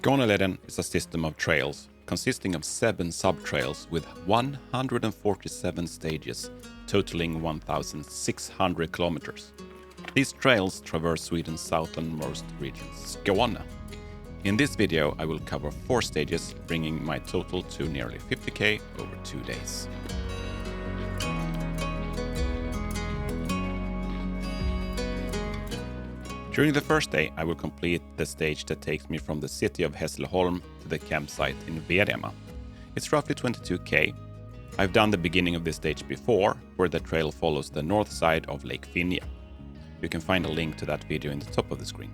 Skåneleden is a system of trails consisting of 7 sub-trails with 147 stages, totaling 1,600 kilometers. These trails traverse Sweden's southernmost region, Skåne. In this video, I will cover 4 stages, bringing my total to nearly 50k over 2 days. During the first day, I will complete the stage that takes me from the city of Hässleholm to the campsite in Vittsjö. It's roughly 22k. I've done the beginning of this stage before, where the trail follows the north side of Lake Finja. You can find a link to that video in the top of the screen.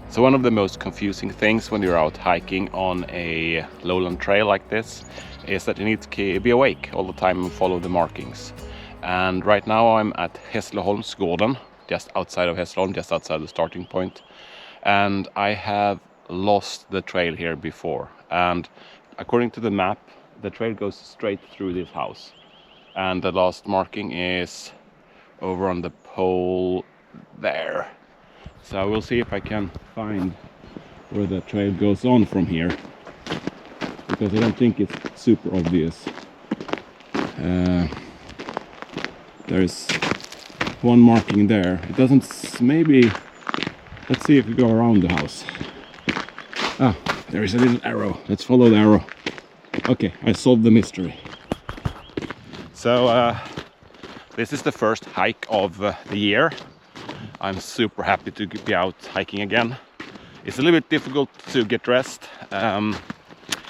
So one of the most confusing things when you're out hiking on a lowland trail like this is that you need to be awake all the time and follow the markings. And right now I'm at Hässleholm, just outside of Hässleholm, just outside the starting point. And I have lost the trail here before. And according to the map, the trail goes straight through this house. And the last marking is over on the pole there. So I will see if I can find where the trail goes on from here, because I don't think it's super obvious. There's one marking there. It doesn't, maybe, let's see if we go around the house. Ah, there is a little arrow. Let's follow the arrow. Okay, I solved the mystery. So this is the first hike of the year. I'm super happy to be out hiking again. It's a little bit difficult to get dressed.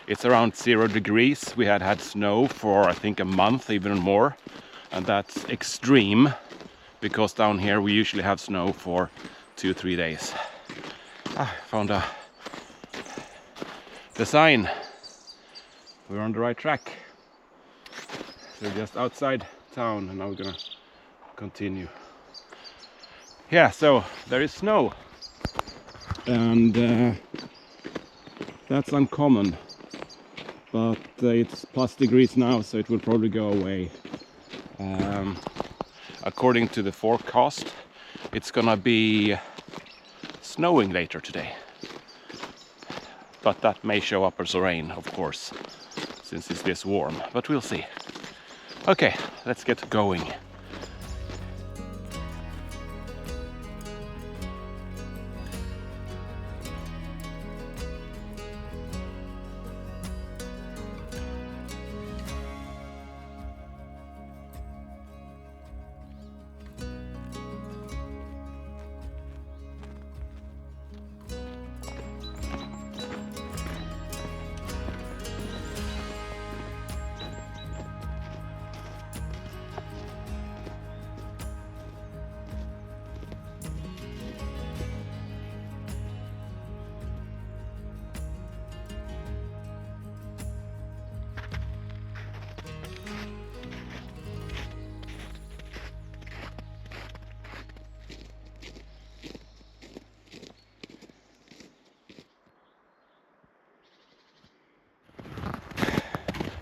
It's around 0 degrees. We had snow for I think a month, even more. And that's extreme, because down here we usually have snow for 2-3 days. I found the sign. We're on the right track. So just outside town, and now we're gonna continue. Yeah, so there is snow, and that's uncommon, but it's plus degrees now, so it will probably go away. According to the forecast, it's gonna be snowing later today, but that may show up as rain, of course, since it's this warm, but we'll see. Okay, let's get going.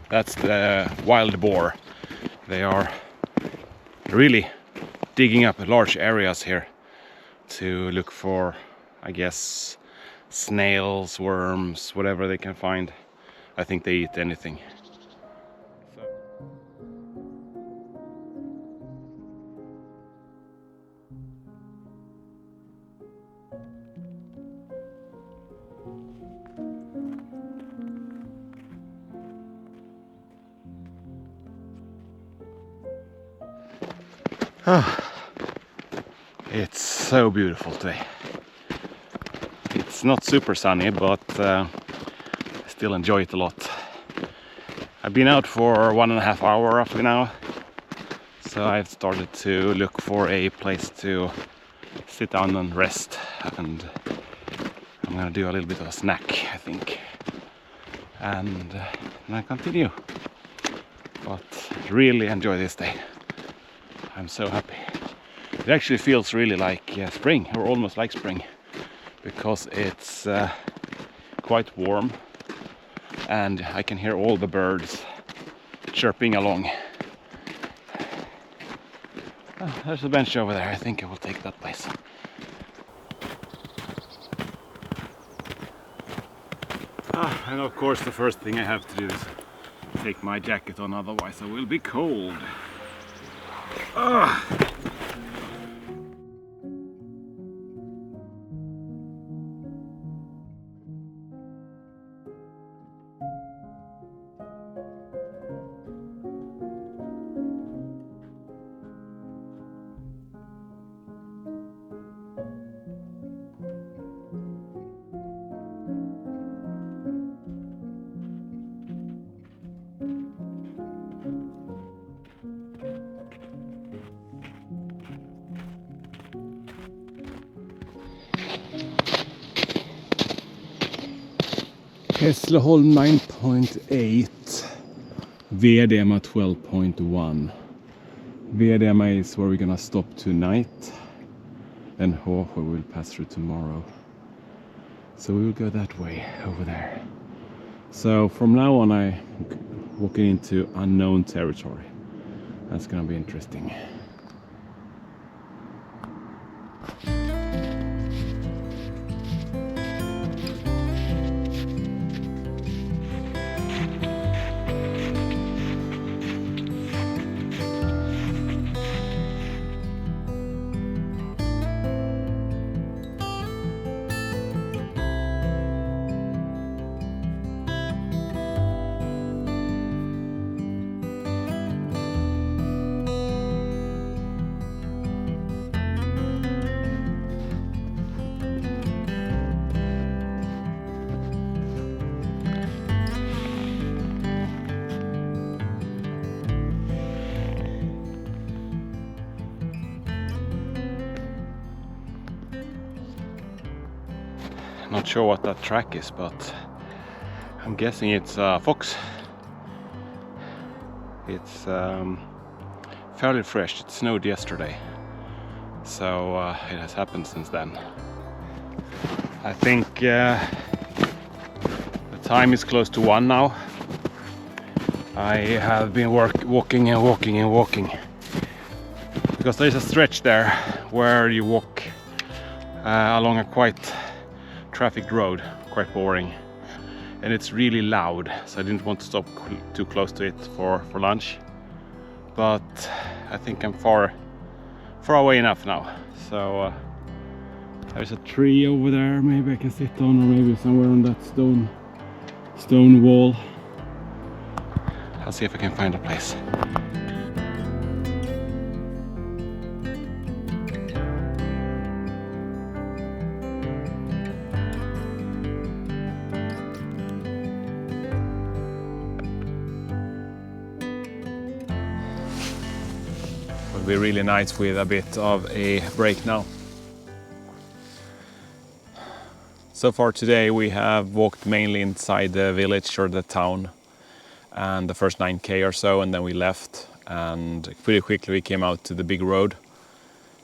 That's the wild boar. They are really digging up large areas here to look for, I guess, snails, worms, whatever they can find. I think they eat anything. It's so beautiful today. It's not super sunny, but I still enjoy it a lot. I've been out for 1.5 hours roughly now, so I've started to look for a place to sit down and rest, and I'm gonna do a little bit of a snack, I think, and then I continue. But really enjoy this day. I'm so happy. It actually feels really like spring, or almost like spring, because it's quite warm and I can hear all the birds chirping along. There's a bench over there. I think I will take that place. And of course the first thing I have to do is take my jacket on, otherwise I will be cold. Hässleholm 9.8, Vedema 12.1. Vedema is where we're gonna stop tonight, and Hässleholm we will pass through tomorrow. So we will go that way over there. So from now on I'm walking into unknown territory. That's gonna be interesting. Not sure what that track is, but I'm guessing it's fox. It's fairly fresh. It snowed yesterday, so it has happened since then. I think the time is close to 1 now. I have been walking and walking and walking, because there's a stretch there where you walk along a quite traffic road, quite boring, and it's really loud, so I didn't want to stop too close to it for lunch, but I think I'm far away enough now. So there's a tree over there, maybe I can sit on, or maybe somewhere on that stone wall. I'll see if I can find a place. Would be really nice with a bit of a break now. So far today we have walked mainly inside the village or the town, and the first 9k or so, and then we left, and pretty quickly we came out to the big road,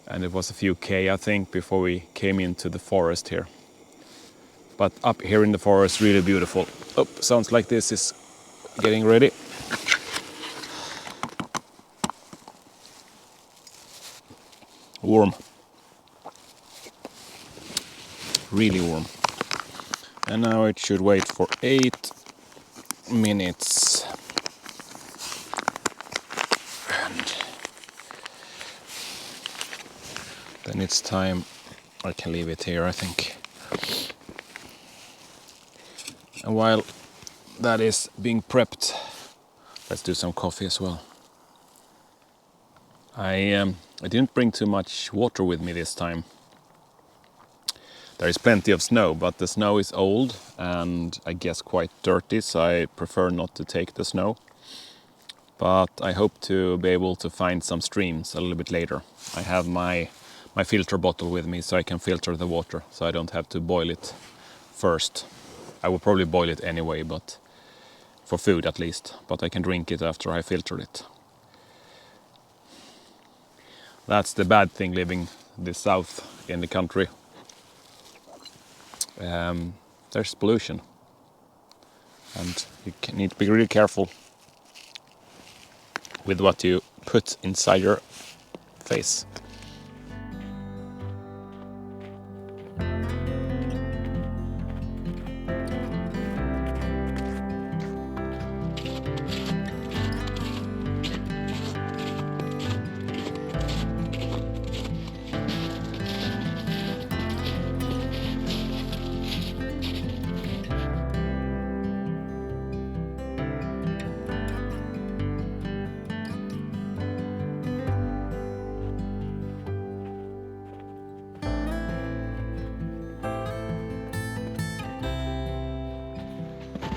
and it was a few k I think before we came into the forest here. But up here in the forest, really beautiful. Oh, sounds like this is getting ready. Warm, really warm. And now it should wait for 8 minutes. And then it's time. I can leave it here, I think. And while that is being prepped, let's do some coffee as well. I didn't bring too much water with me this time. There is plenty of snow, but the snow is old and I guess quite dirty, so I prefer not to take the snow. But I hope to be able to find some streams a little bit later. I have my filter bottle with me, so I can filter the water, so I don't have to boil it first. I will probably boil it anyway, but for food at least. But I can drink it after I filter it. That's the bad thing living this south in the country. There's pollution, and you need to be really careful with what you put inside your face.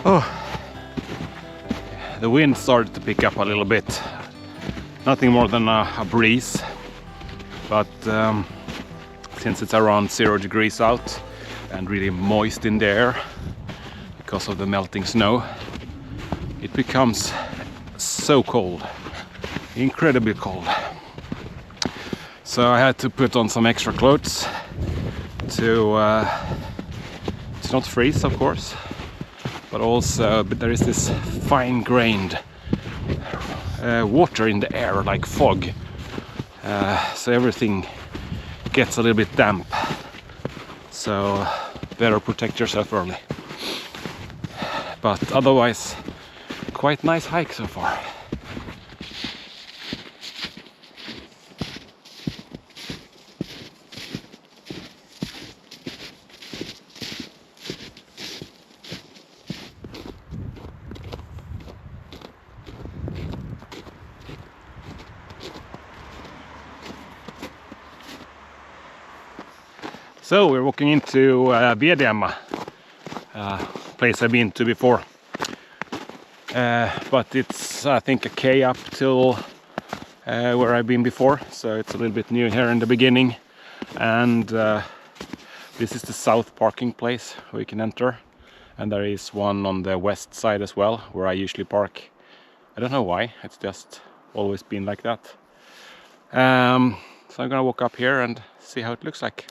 Oh, the wind started to pick up a little bit. Nothing more than a breeze, but since it's around 0 degrees out and really moist in the air because of the melting snow, it becomes so cold, incredibly cold. So I had to put on some extra clothes to not freeze, of course. But also, there is this fine-grained water in the air, like fog. So everything gets a little bit damp. So better protect yourself early. But otherwise, quite nice hike so far. So we're walking into Vedema, place I've been to before, but it's I think a K up till where I've been before, so it's a little bit new here in the beginning. And this is the south parking place where you can enter, and there is one on the west side as well where I usually park. I don't know why, it's just always been like that. So I'm gonna walk up here and see how it looks like.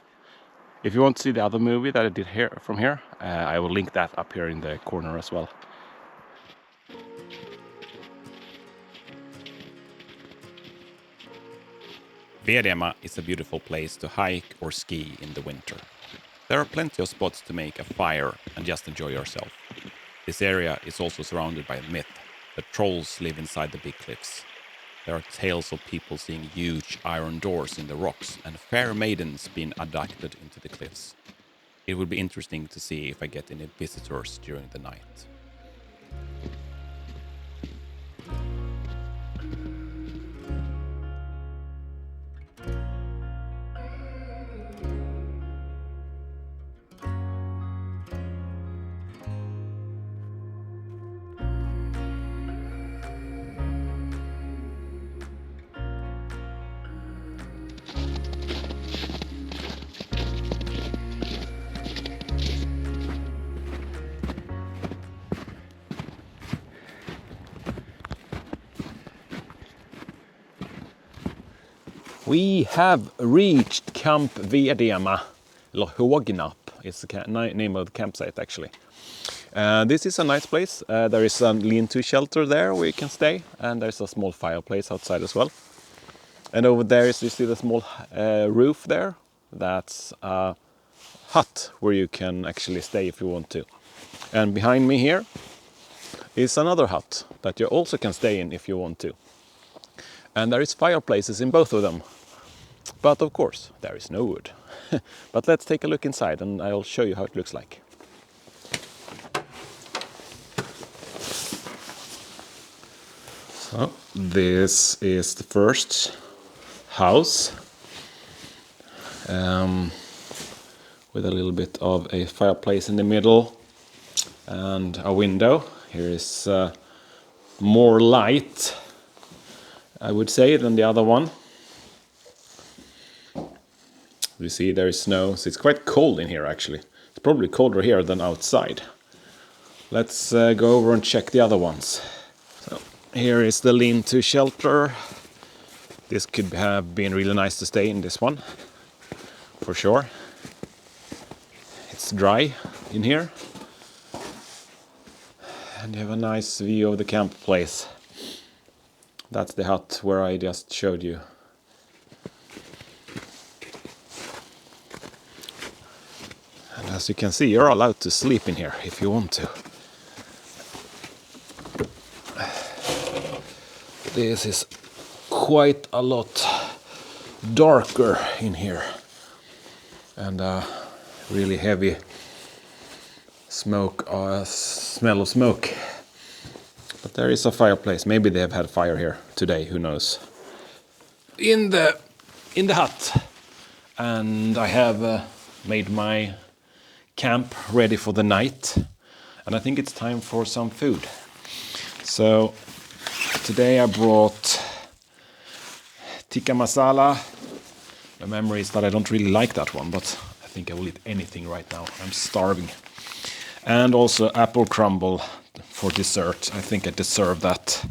If you want to see the other movie that I did here from here, I will link that up here in the corner as well. Vedema is a beautiful place to hike or ski in the winter. There are plenty of spots to make a fire and just enjoy yourself. This area is also surrounded by a myth that trolls live inside the big cliffs. There are tales of people seeing huge iron doors in the rocks and fair maidens being abducted into the cliffs. It would be interesting to see if I get any visitors during the night. We have reached Camp Vedema, Hågnap is the name of the campsite actually. This is a nice place. There is a lean-to shelter there where you can stay, and there's a small fireplace outside as well. And over there is, you see the small roof there? That's a hut where you can actually stay if you want to. And behind me here is another hut that you also can stay in if you want to. And there is fireplaces in both of them. But of course, there is no wood. But let's take a look inside and I'll show you how it looks like. So, this is the first house. With a little bit of a fireplace in the middle and a window. Here is more light, I would say, than the other one. You see there is snow, so it's quite cold in here actually. It's probably colder here than outside. Let's go over and check the other ones. So here is the lean-to shelter. This could have been really nice to stay in, this one, for sure. It's dry in here. And you have a nice view of the camp place. That's the hut where I just showed you. as you can see, you're allowed to sleep in here if you want to. This is quite a lot darker in here, and really heavy smoke, smell of smoke. But there is a fireplace. Maybe they have had fire here today, who knows. In the hut, and I have made my camp ready for the night, and I think it's time for some food. So today I brought tikka masala. My memory is that I don't really like that one, but I think I will eat anything right now. I'm starving. And also apple crumble for dessert. I think I deserve that.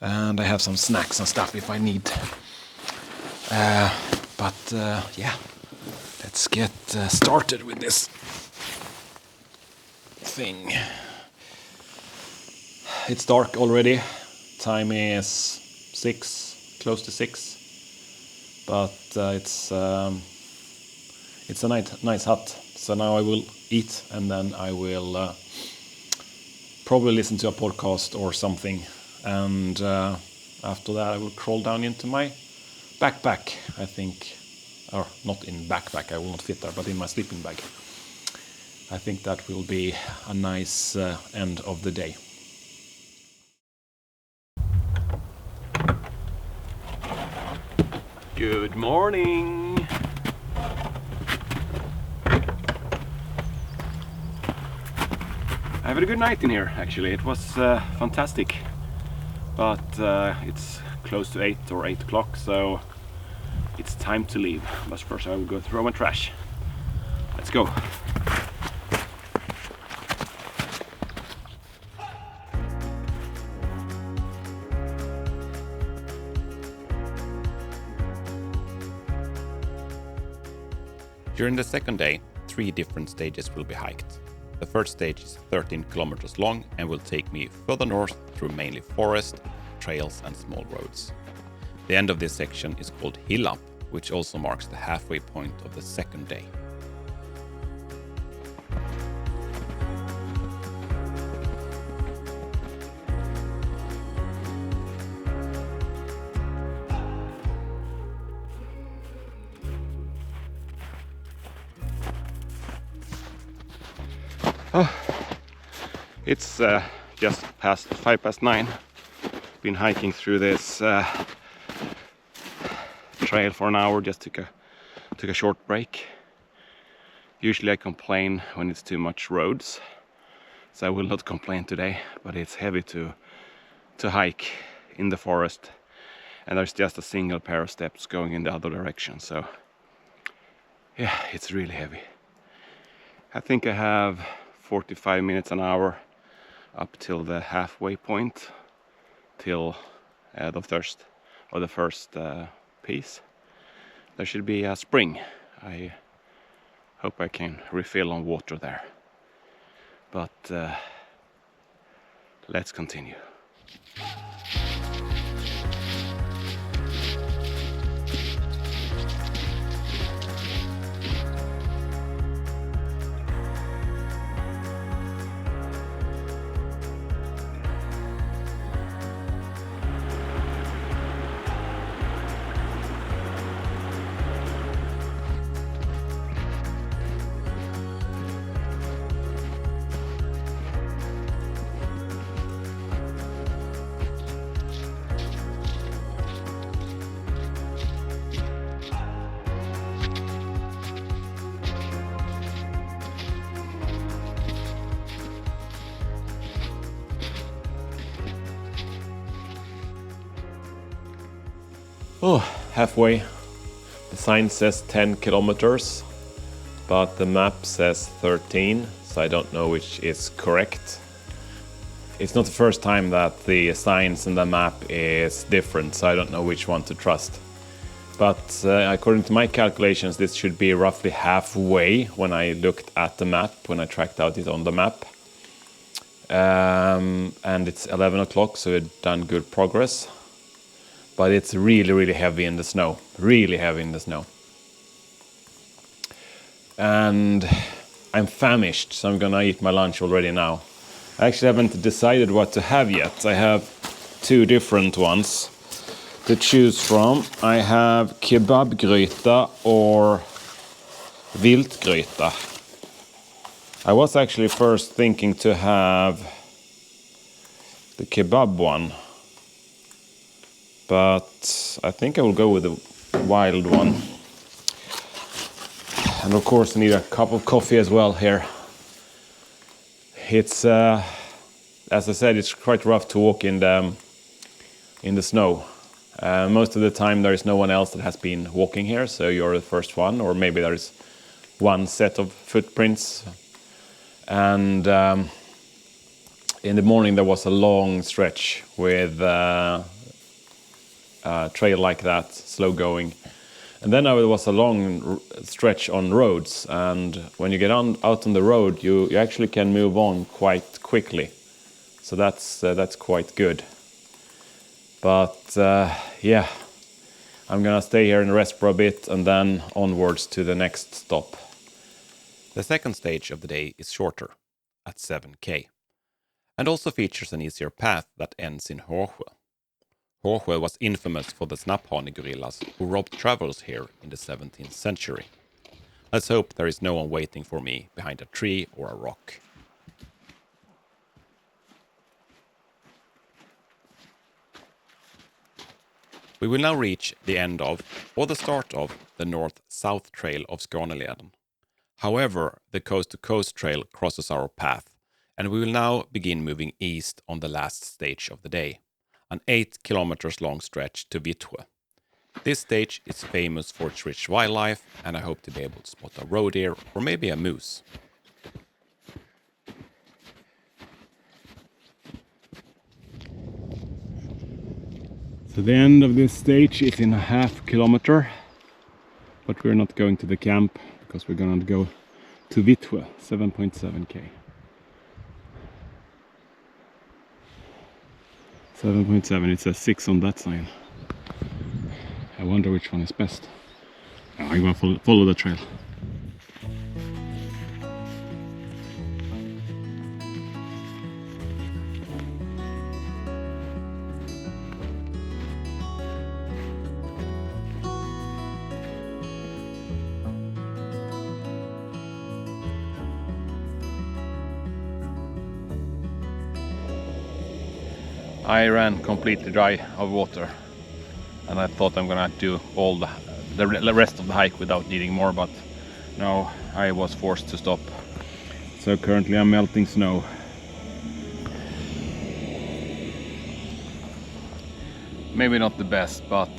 And I have some snacks and stuff if I need. Yeah, let's get started with this thing. It's dark already. Time is 6, close to 6. But it's a nice hut. So now I will eat, and then I will probably listen to a podcast or something. And after that, I will crawl down into my backpack, I think. Or not in backpack, I will not fit there, but in my sleeping bag. I think that will be a nice end of the day. Good morning! I had a good night in here, actually. It was fantastic. But it's close to 8 or 8 o'clock, so it's time to leave. But first I will go throw my trash. Let's go! During the second day, 3 different stages will be hiked. The first stage is 13 kilometers long and will take me further north through mainly forest, trails and small roads. The end of this section is called Hillamp, which also marks the halfway point of the second day. It's just past 9:05. Been hiking through this trail for an hour. Just took a short break. Usually I complain when it's too much roads, so I will not complain today. But it's heavy to hike in the forest, and there's just a single pair of steps going in the other direction. So yeah, it's really heavy. I think I have 45 minutes an hour up till the halfway point, till the first piece. There should be a spring. I hope I can refill on water there. But let's continue. Oh, halfway. The sign says 10 kilometers, but the map says 13, so I don't know which is correct. It's not the first time that the signs in the map is different, so I don't know which one to trust. But according to my calculations, this should be roughly halfway when I looked at the map, when I tracked out it on the map. And it's 11 o'clock, so we've done good progress. But it's really, really heavy in the snow. Really heavy in the snow. And I'm famished, so I'm gonna eat my lunch already now. I actually haven't decided what to have yet. I have two different ones to choose from. I have kebabgryta or viltgryta. I was actually first thinking to have the kebab one, but I think I will go with the wild one. And of course I need a cup of coffee as well here. It's, as I said, it's quite rough to walk in the snow. Most of the time there is no one else that has been walking here, so you're the first one, or maybe there is one set of footprints. And in the morning there was a long stretch with a trail like that, slow going. And then there was a long stretch on roads, and when you get out on the road, you actually can move on quite quickly. So that's quite good. But yeah, I'm gonna stay here and rest for a bit, and then onwards to the next stop. The second stage of the day is shorter, at 7k, and also features an easier path that ends in Hässleholm. Hässleholm was infamous for the Snapphane gorillas who robbed travelers here in the 17th century. Let's hope there is no one waiting for me behind a tree or a rock. We will now reach the end of, or the start of, the north-south trail of Skåneleden. However, the coast-to-coast trail crosses our path, and we will now begin moving east on the last stage of the day, an 8 kilometers long stretch to Vittsjö. This stage is famous for its rich wildlife, and I hope to be able to spot a roe deer or maybe a moose. So the end of this stage is in a half kilometer, but we're not going to the camp because we're gonna go to Vittsjö, 7.7k. 7.7, it says 6 on that sign. I wonder which one is best. I'm gonna follow the trail. I ran completely dry of water, and I thought I'm gonna do all the rest of the hike without needing more, but no, I was forced to stop. So currently I'm melting snow. Maybe not the best, but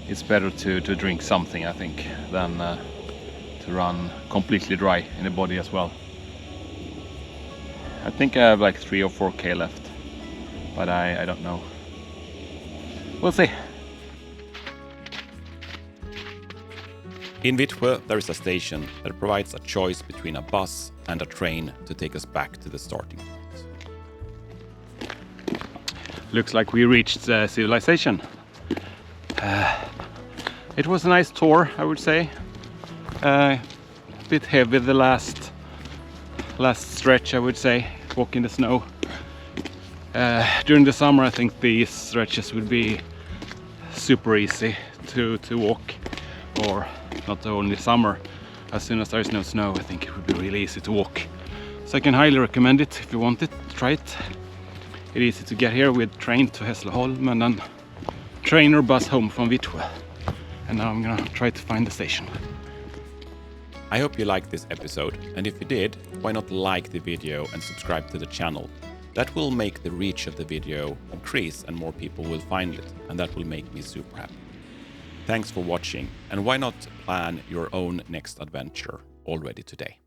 it's better to drink something, I think, than to run completely dry in the body as well. I think I have like 3 or 4k left, but I don't know. We'll see. In Vittsjö, there is a station that provides a choice between a bus and a train to take us back to the starting point. Looks like we reached civilization. It was a nice tour, I would say. A bit heavy the last stretch, I would say, walking the snow. During the summer I think these stretches would be super easy to walk, or not only summer. As soon as there is no snow, I think it would be really easy to walk. So I can highly recommend it if you want it, try it. It's easy to get here with train to Hässleholm and then train or bus home from Vittsjö. And now I'm gonna try to find the station. I hope you liked this episode, and if you did, why not like the video and subscribe to the channel? That will make the reach of the video increase and more people will find it, and that will make me super happy. Thanks for watching, and why not plan your own next adventure already today?